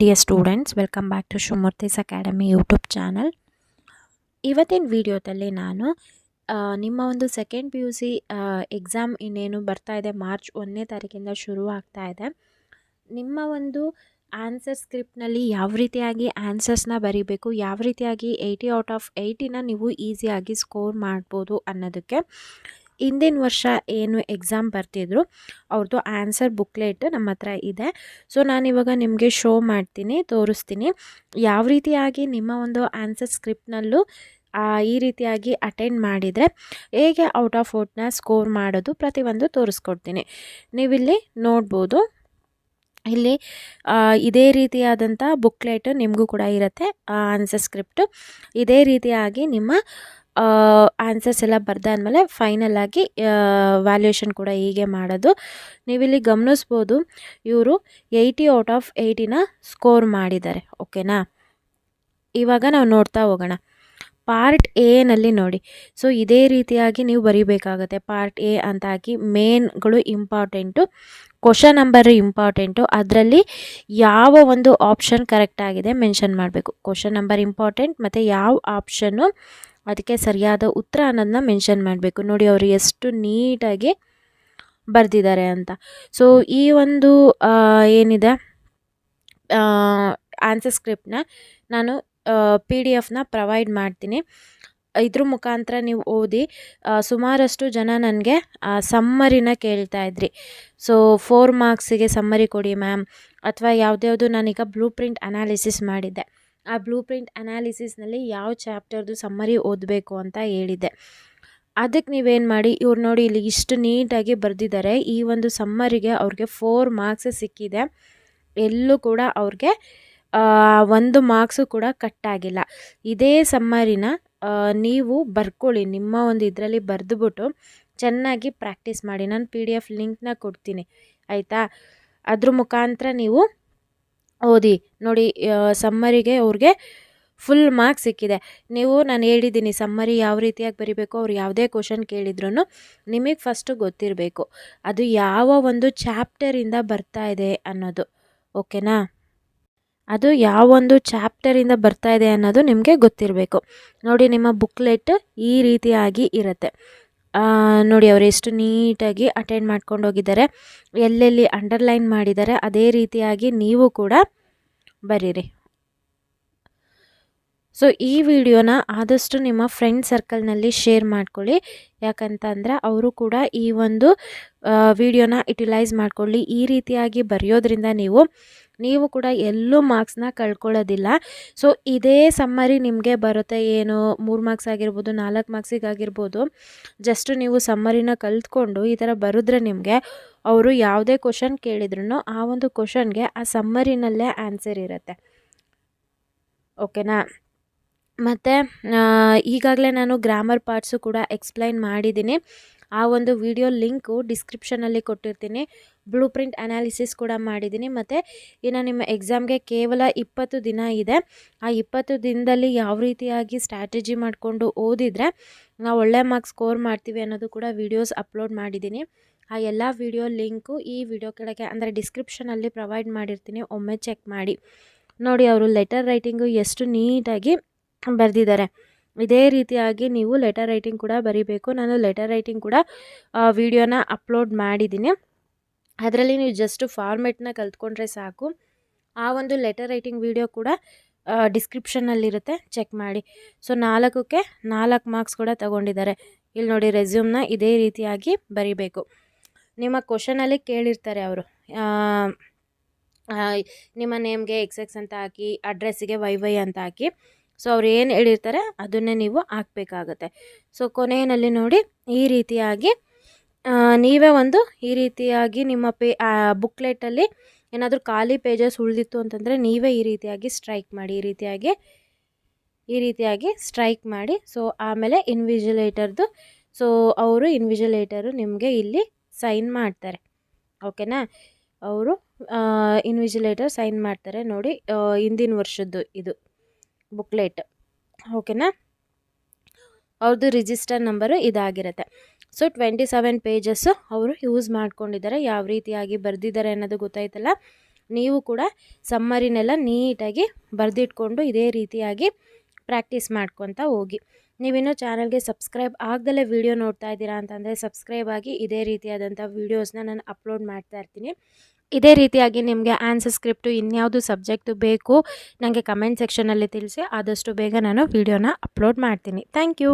Dear students, welcome back to Shumurthi's Academy YouTube channel. ಇವತ್ತಿನ ವಿಡಿಯೋದಲ್ಲಿ ನಾನು ನಿಮ್ಮ ಒಂದು second P U C exam ಇನ್ನೇನು ಬರ್ತಾ ಇದೆ. ಮಾರ್ಚ್ 1ನೇ ತಾರೀಕಿಂದ ಶುರು ಆಗ್ತಾ ಇದೆ. ನಿಮ್ಮ ಒಂದು ಆನ್ಸರ್ ಸ್ಕ್ರಿಪ್ಟ್ನಲ್ಲಿ ಯಾವ ರೀತಿಯಾಗಿ ಆನ್ಸರ್ಸ್ನ ಬರೀಬೇಕು, ಯಾವ ರೀತಿಯಾಗಿ 80 ಔಟ್ ಆಫ್ 80ನ ನೀವು ಈಸಿಯಾಗಿ ಸ್ಕೋರ್ ಮಾಡ್ಬೋದು ಅನ್ನೋದಕ್ಕೆ ಹಿಂದಿನ ವರ್ಷ ಏನು ಎಕ್ಸಾಮ್ ಬರ್ತಿದ್ರು ಅವ್ರದ್ದು ಆನ್ಸರ್ ಬುಕ್ಲೆಟ್ ನಮ್ಮ ಹತ್ರ ಇದೆ. ಸೊ ನಾನಿವಾಗ ನಿಮಗೆ ಶೋ ಮಾಡ್ತೀನಿ, ತೋರಿಸ್ತೀನಿ ಯಾವ ರೀತಿಯಾಗಿ ನಿಮ್ಮ ಒಂದು ಆನ್ಸರ್ ಸ್ಕ್ರಿಪ್ಟ್ನಲ್ಲೂ ಈ ರೀತಿಯಾಗಿ ಅಟೆಂಡ್ ಮಾಡಿದರೆ ಹೇಗೆ ಔಟ್ ಆಫ್ 40ನ ಸ್ಕೋರ್ ಮಾಡೋದು ಪ್ರತಿಯೊಂದು ತೋರಿಸ್ಕೊಡ್ತೀನಿ. ನೀವಿಲ್ಲಿ ನೋಡ್ಬೋದು, ಇಲ್ಲಿ ಇದೇ ರೀತಿಯಾದಂಥ ಬುಕ್ಲೆಟ್ ನಿಮಗೂ ಕೂಡ ಇರುತ್ತೆ. ಆನ್ಸರ್ ಸ್ಕ್ರಿಪ್ಟು ಇದೇ ರೀತಿಯಾಗಿ ನಿಮ್ಮ ಆನ್ಸರ್ಸ್ ಎಲ್ಲ ಬರೆದಾದ್ಮೇಲೆ ಫೈನಲಾಗಿ ವ್ಯಾಲ್ಯೂಯೇಷನ್ ಕೂಡ ಹೀಗೆ ಮಾಡೋದು. ನೀವಿಲ್ಲಿ ಗಮನಿಸ್ಬೋದು, ಇವರು 80 ಔಟ್ ಆಫ್ 80ನ ಸ್ಕೋರ್ ಮಾಡಿದ್ದಾರೆ. ಓಕೆನಾ, ಇವಾಗ ನಾವು ನೋಡ್ತಾ ಹೋಗೋಣ. ಪಾರ್ಟ್ ಎನಲ್ಲಿ ನೋಡಿ, ಸೊ ಇದೇ ರೀತಿಯಾಗಿ ನೀವು ಬರೀಬೇಕಾಗತ್ತೆ. ಪಾರ್ಟ್ ಎ ಅಂತ ಹಾಕಿ ಮೇನ್ಗಳು ಇಂಪಾರ್ಟೆಂಟು, ಕ್ವಶನ್ ನಂಬರ್ ಇಂಪಾರ್ಟೆಂಟು, ಅದರಲ್ಲಿ ಯಾವ ಒಂದು ಆಪ್ಷನ್ ಕರೆಕ್ಟ್ ಆಗಿದೆ ಮೆನ್ಷನ್ ಮಾಡಬೇಕು. ಕ್ವಶನ್ ನಂಬರ್ ಇಂಪಾರ್ಟೆಂಟ್ ಮತ್ತು ಯಾವ ಆಪ್ಷನ್ನು ಅದಕ್ಕೆ ಸರಿಯಾದ ಉತ್ತರ ಅನ್ನೋದನ್ನ ಮೆನ್ಷನ್ ಮಾಡಬೇಕು. ನೋಡಿ ಅವರು ಎಷ್ಟು ನೀಟಾಗಿ ಬರೆದಿದ್ದಾರೆ ಅಂತ. ಸೊ ಈ ಒಂದು ಏನಿದೆ ಆನ್ಸರ್ ಸ್ಕ್ರಿಪ್ಟ್ನ ನಾನು PDF ಪ್ರೊವೈಡ್ ಮಾಡ್ತೀನಿ. ಇದ್ರ ಮುಖಾಂತರ ನೀವು ಓದಿ. ಸುಮಾರಷ್ಟು ಜನ ನನಗೆ ಸಮ್ಮರಿನ ಕೇಳ್ತಾ ಇದ್ರಿ. ಸೊ 4 ಮಾರ್ಕ್ಸಿಗೆ ಸಮ್ಮರಿ ಕೊಡಿ ಮ್ಯಾಮ್, ಅಥವಾ ಯಾವುದ್ಯಾವುದು ನಾನೀಗ ಬ್ಲೂ ಪ್ರಿಂಟ್ ಅನಾಲಿಸಿಸ್ ಮಾಡಿದ್ದೆ. ಆ ಬ್ಲೂ ಪ್ರಿಂಟ್ ಅನಾಲಿಸಿಸ್ನಲ್ಲಿ ಯಾವ ಚಾಪ್ಟರ್ದು ಸಮ್ಮರಿ ಓದಬೇಕು ಅಂತ ಹೇಳಿದ್ದೆ. ಅದಕ್ಕೆ ನೀವೇನು ಮಾಡಿ, ಇವ್ರು ನೋಡಿ ಇಲ್ಲಿ ಇಷ್ಟು ನೀಟಾಗಿ ಬರೆದಿದ್ದಾರೆ. ಈ ಒಂದು ಸಮ್ಮರಿಗೆ ಅವ್ರಿಗೆ 4 ಮಾರ್ಕ್ಸ್ ಸಿಕ್ಕಿದೆ. ಎಲ್ಲೂ ಕೂಡ ಅವ್ರಿಗೆ 1 ಮಾರ್ಕ್ಸು ಕೂಡ ಕಟ್ಟಾಗಿಲ್ಲ. ಇದೇ ಸಮ್ಮರಿನ ನೀವು ಬರ್ಕೊಳ್ಳಿ, ನಿಮ್ಮ ಒಂದು ಇದರಲ್ಲಿ ಬರೆದುಬಿಟ್ಟು ಚೆನ್ನಾಗಿ ಪ್ರಾಕ್ಟೀಸ್ ಮಾಡಿ. ನಾನು PDF ಲಿಂಕ್ನ ಕೊಡ್ತೀನಿ, ಆಯಿತಾ? ಅದ್ರ ಮುಖಾಂತರ ನೀವು ಓದಿ. ನೋಡಿ ಸಮ್ಮರಿಗೆ ಅವ್ರಿಗೆ ಫುಲ್ ಮಾರ್ಕ್ಸ್ ಸಿಕ್ಕಿದೆ. ನಾನು ಹೇಳಿದ್ದೀನಿ ಸಮ್ಮರಿ ಯಾವ ರೀತಿಯಾಗಿ ಬರೀಬೇಕು. ಅವ್ರು ಯಾವುದೇ ಕ್ವಶನ್ ಕೇಳಿದ್ರು ನಿಮಗೆ ಫಸ್ಟು ಗೊತ್ತಿರಬೇಕು ಅದು ಯಾವ ಒಂದು ಚಾಪ್ಟರಿಂದ ಬರ್ತಾ ಇದೆ ಅನ್ನೋದು. ಓಕೆನಾ, ಅದು ಯಾವ ಒಂದು ಚಾಪ್ಟರಿಂದ ಬರ್ತಾ ಇದೆ ಅನ್ನೋದು ನಿಮಗೆ ಗೊತ್ತಿರಬೇಕು. ನೋಡಿ ನಿಮ್ಮ ಬುಕ್ಲೆಟ್ ಈ ರೀತಿಯಾಗಿ ಇರುತ್ತೆ. ನೋಡಿ ಅವರು ಎಷ್ಟು ನೀಟಾಗಿ ಅಟೆಂಡ್ ಮಾಡ್ಕೊಂಡು ಹೋಗಿದ್ದಾರೆ, ಎಲ್ಲೆಲ್ಲಿ ಅಂಡರ್ಲೈನ್ ಮಾಡಿದ್ದಾರೆ ಅದೇ ರೀತಿಯಾಗಿ ನೀವು ಕೂಡ ಬರೀರಿ. ಸೊ ಈ ವಿಡಿಯೋನ ಆದಷ್ಟು ನಿಮ್ಮ ಫ್ರೆಂಡ್ ಸರ್ಕಲ್ನಲ್ಲಿ ಶೇರ್ ಮಾಡ್ಕೊಳ್ಳಿ. ಯಾಕಂತಂದರೆ ಅವರು ಕೂಡ ಈ ಒಂದು ವಿಡಿಯೋನ ಯುಟಿಲೈಸ್ ಮಾಡ್ಕೊಳ್ಳಿ. ಈ ರೀತಿಯಾಗಿ ಬರೆಯೋದ್ರಿಂದ ನೀವು ಕೂಡ ಎಲ್ಲೂ ಮಾರ್ಕ್ಸ್ನ ಕಳ್ಕೊಳ್ಳೋದಿಲ್ಲ. ಸೊ ಇದೇ ಸಮ್ಮರಿ ನಿಮಗೆ ಬರುತ್ತೆ, ಏನು 3 ಮಾರ್ಕ್ಸ್ ಆಗಿರ್ಬೋದು, 4 ಮಾರ್ಕ್ಸಿಗಾಗಿರ್ಬೋದು. ಜಸ್ಟ್ ನೀವು ಸಮ್ಮರಿನ ಕಲ್ತ್ಕೊಂಡು ಈ ಥರ ಬರೆದ್ರೆ ನಿಮಗೆ ಅವರು ಯಾವುದೇ ಕ್ವಶನ್ ಕೇಳಿದ್ರು ಆ ಒಂದು ಕ್ವಶನ್ಗೆ ಆ ಸಮ್ಮರಿನಲ್ಲೇ ಆನ್ಸರ್ ಇರುತ್ತೆ. ಓಕೆನಾ, ಮತ್ತು ಈಗಾಗಲೇ ನಾನು ಗ್ರಾಮರ್ ಪಾರ್ಟ್ಸು ಕೂಡ ಎಕ್ಸ್ಪ್ಲೈನ್ ಮಾಡಿದ್ದೀನಿ. ಆ ಒಂದು ವಿಡಿಯೋ ಲಿಂಕು ಡಿಸ್ಕ್ರಿಪ್ಷನಲ್ಲಿ ಕೊಟ್ಟಿರ್ತೀನಿ. ಬ್ಲೂ ಪ್ರಿಂಟ್ ಅನಾಲಿಸಿಸ್ ಕೂಡ ಮಾಡಿದ್ದೀನಿ. ಮತ್ತು ಇನ್ನು ನಿಮ್ಮ ಎಕ್ಸಾಮ್ಗೆ ಕೇವಲ 20 ದಿನ ಇದೆ. ಆ 20 ದಿನದಲ್ಲಿ ಯಾವ ರೀತಿಯಾಗಿ ಸ್ಟ್ರಾಟಜಿ ಮಾಡಿಕೊಂಡು ಓದಿದರೆ ನಾವು ಒಳ್ಳೆ ಮಾರ್ಕ್ಸ್ ಸ್ಕೋರ್ ಮಾಡ್ತೀವಿ ಅನ್ನೋದು ಕೂಡ ವೀಡಿಯೋಸ್ ಅಪ್ಲೋಡ್ ಮಾಡಿದ್ದೀನಿ. ಆ ಎಲ್ಲ ವಿಡಿಯೋ ಲಿಂಕು ಈ ವಿಡಿಯೋ ಕೆಳಗೆ ಅಂದರೆ ಡಿಸ್ಕ್ರಿಪ್ಷನಲ್ಲಿ ಪ್ರೊವೈಡ್ ಮಾಡಿರ್ತೀನಿ, ಒಮ್ಮೆ ಚೆಕ್ ಮಾಡಿ. ನೋಡಿ ಅವರು ಲೆಟರ್ ರೈಟಿಂಗು ಎಷ್ಟು ನೀಟಾಗಿ ಬರೆದಿದ್ದಾರೆ. ಇದೇ ರೀತಿಯಾಗಿ ನೀವು ಲೆಟರ್ ರೈಟಿಂಗ್ ಕೂಡ ಬರೀಬೇಕು. ನಾನು ಲೆಟರ್ ರೈಟಿಂಗ್ ಕೂಡ ವಿಡಿಯೋನ ಅಪ್ಲೋಡ್ ಮಾಡಿದ್ದೀನಿ. ಅದರಲ್ಲಿ ನೀವು ಜಸ್ಟ್ ಫಾರ್ಮೆಟ್ನ ಕಲ್ತ್ಕೊಂಡ್ರೆ ಸಾಕು. ಆ ಒಂದು ಲೆಟರ್ ರೈಟಿಂಗ್ ವಿಡಿಯೋ ಕೂಡ ಡಿಸ್ಕ್ರಿಪ್ಷನ್ನಲ್ಲಿರುತ್ತೆ, ಚೆಕ್ ಮಾಡಿ. ಸೊ 4ಕ್ಕೆ 4 ಮಾರ್ಕ್ಸ್ ಕೂಡ ತಗೊಂಡಿದ್ದಾರೆ. ಇಲ್ಲಿ ನೋಡಿ ರೆಸ್ಯೂಮ್ನ ಇದೇ ರೀತಿಯಾಗಿ ಬರೀಬೇಕು. ನಿಮ್ಮ ಕ್ವಶನಲ್ಲಿ ಕೇಳಿರ್ತಾರೆ ಅವರು, ನಿಮ್ಮ ನೇಮ್ಗೆ XX ಅಂತ ಹಾಕಿ, ಅಡ್ರೆಸ್ಸಿಗೆ YY ಅಂತ ಹಾಕಿ. ಸೊ ಅವ್ರು ಏನು ಹೇಳಿರ್ತಾರೆ ಅದನ್ನೇ ನೀವು ಹಾಕಬೇಕಾಗತ್ತೆ. ಸೊ ಕೊನೆಯಲ್ಲಿ ನೋಡಿ ಈ ರೀತಿಯಾಗಿ ನೀವೇ ಈ ರೀತಿಯಾಗಿ ನಿಮ್ಮ ಬುಕ್ಲೆಟಲ್ಲಿ ಏನಾದರೂ ಖಾಲಿ ಪೇಜಸ್ ಉಳಿದಿತ್ತು ಅಂತಂದರೆ ನೀವೇ ಈ ರೀತಿಯಾಗಿ ಸ್ಟ್ರೈಕ್ ಮಾಡಿ, ಈ ರೀತಿಯಾಗಿ ಸ್ಟ್ರೈಕ್ ಮಾಡಿ. ಸೊ ಆಮೇಲೆ ಇನ್ವಿಜಿಲೇಟರ್ದು, ಸೊ ಅವರು ಇನ್ವಿಜಿಲೇಟರು ನಿಮಗೆ ಇಲ್ಲಿ ಸೈನ್ ಮಾಡ್ತಾರೆ. ಓಕೆನಾ, ಅವರು ಇನ್ವಿಜಿಲೇಟರ್ ಸೈನ್ ಮಾಡ್ತಾರೆ. ನೋಡಿ ಹಿಂದಿನ ವರ್ಷದ್ದು ಇದು ಬುಕ್ಲೆಟ್. ಓಕೆನಾ, ಅವ್ರದ್ದು ರಿಜಿಸ್ಟರ್ ನಂಬರು ಇದಾಗಿರುತ್ತೆ. ಸೊ 27 ಪೇಜಸ್ಸು ಅವರು ಯೂಸ್ ಮಾಡ್ಕೊಂಡಿದ್ದಾರೆ. ಯಾವ ರೀತಿಯಾಗಿ ಬರೆದಿದ್ದಾರೆ ಅನ್ನೋದು ಗೊತ್ತಾಯ್ತಲ್ಲ. ನೀವು ಕೂಡ ಸಮ್ಮರಿನೆಲ್ಲ ನೀಟಾಗಿ ಬರೆದಿಟ್ಕೊಂಡು ಇದೇ ರೀತಿಯಾಗಿ ಪ್ರಾಕ್ಟೀಸ್ ಮಾಡ್ಕೊತಾ ಹೋಗಿ. ನೀವಿನ್ನೂ ಚಾನಲ್ಗೆ ಸಬ್ಸ್ಕ್ರೈಬ್ ಆಗದಲ್ಲೇ ವಿಡಿಯೋ ನೋಡ್ತಾ ಇದ್ದೀರಾ ಅಂತಂದರೆ ಸಬ್ಸ್ಕ್ರೈಬ್ ಆಗಿ. ಇದೇ ರೀತಿಯಾದಂಥ ವೀಡಿಯೋಸ್ನ ನಾನು ಅಪ್ಲೋಡ್ ಮಾಡ್ತಾ ಇರ್ತೀನಿ. ಇದೇ ರೀತಿಯಾಗಿ ನಿಮಗೆ ಆನ್ಸರ್ ಸ್ಕ್ರಿಪ್ಟು ಇನ್ಯಾವುದು ಸಬ್ಜೆಕ್ಟು ಬೇಕು ನನಗೆ ಕಮೆಂಟ್ ಸೆಕ್ಷನಲ್ಲಿ ತಿಳಿಸಿ. ಆದಷ್ಟು ಬೇಗ ನಾನು ವಿಡಿಯೋನ ಅಪ್ಲೋಡ್ ಮಾಡ್ತೀನಿ. Thank you.